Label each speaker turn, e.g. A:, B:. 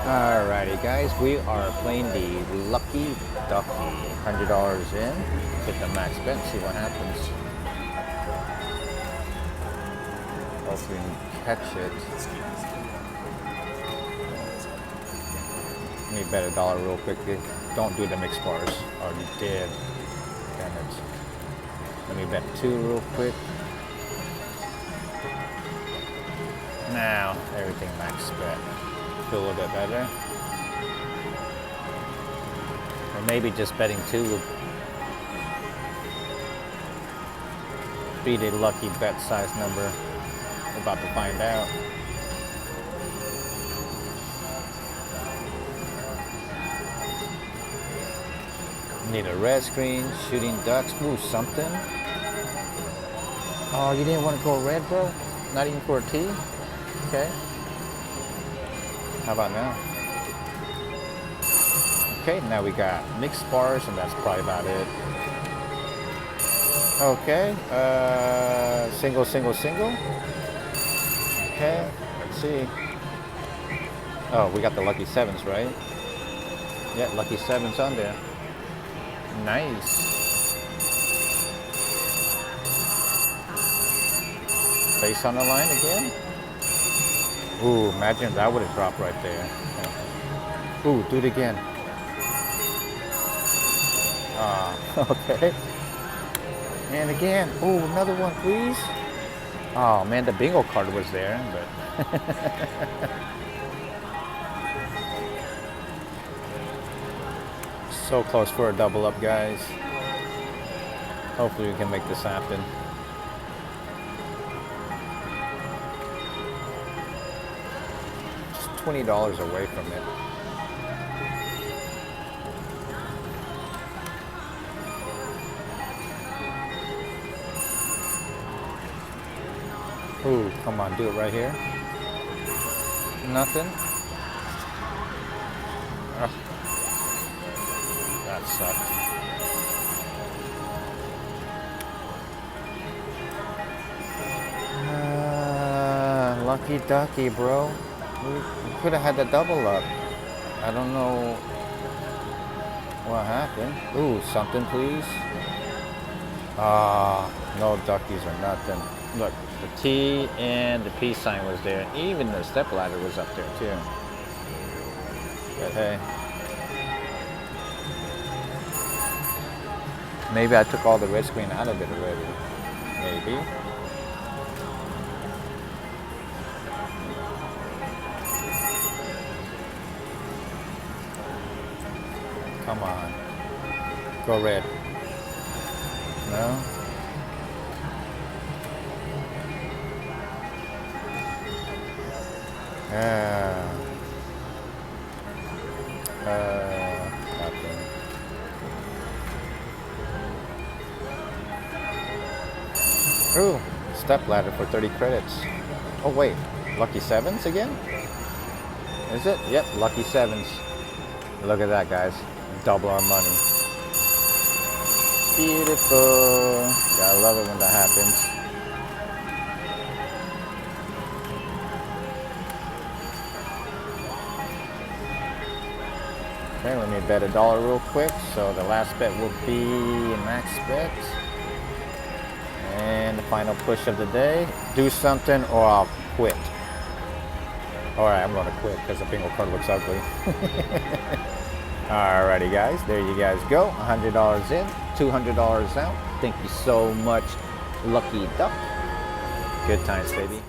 A: Alrighty guys, we are playing the Lucky Ducky. $100 in, hit the max bet, see what happens. Hopefully we can catch it. Let me bet $1 real quickly. Don't do the mixed bars. Already did. Damn it. Let me bet 2 real quick. Now, everything max bet. Feel a little bit better. Or maybe just betting 2 would be the lucky bet size number. We're about to find out. Need a red screen, shooting ducks, ooh, something. Oh, you didn't want to go red, bro? Not even for a T? Okay. How about now? Okay, now we got mixed bars, and that's probably about it. Okay, single, single, single. Okay, let's see. Oh, we got the lucky 7s, right? Yeah, lucky 7s on there. Nice. Face on the line again. Ooh, imagine that would have dropped right there. Ooh, do it again. Okay. And again. Ooh, another one, please. Oh man, the bingo card was there, but so close for a double up, guys. Hopefully we can make this happen. Just $20 away from it. Ooh, come on, do it right here. Nothing. Ugh. That sucked. Lucky Ducky, bro. We could have had the double up. I don't know what happened. Ooh, something, please. No duckies or nothing. Look, the T and the peace sign was there. Even the step ladder was up there too. But hey. Maybe I took all the red screen out of it already. Maybe. Come on. Go red. No? Nothing. Ooh, step ladder for 30 credits. Oh wait, lucky 7s again? Is it? Yep, lucky 7s. Look at that, guys. Double our money. Beautiful. Gotta love it when that happens. Okay, let me bet $1 real quick. So the last bet will be a max bet. And the final push of the day. Do something or I'll quit. Alright, I'm gonna quit because the bingo card looks ugly. Alrighty guys, there you guys go. $100 in, $200 out. Thank you so much, Lucky Duck. Good times, baby.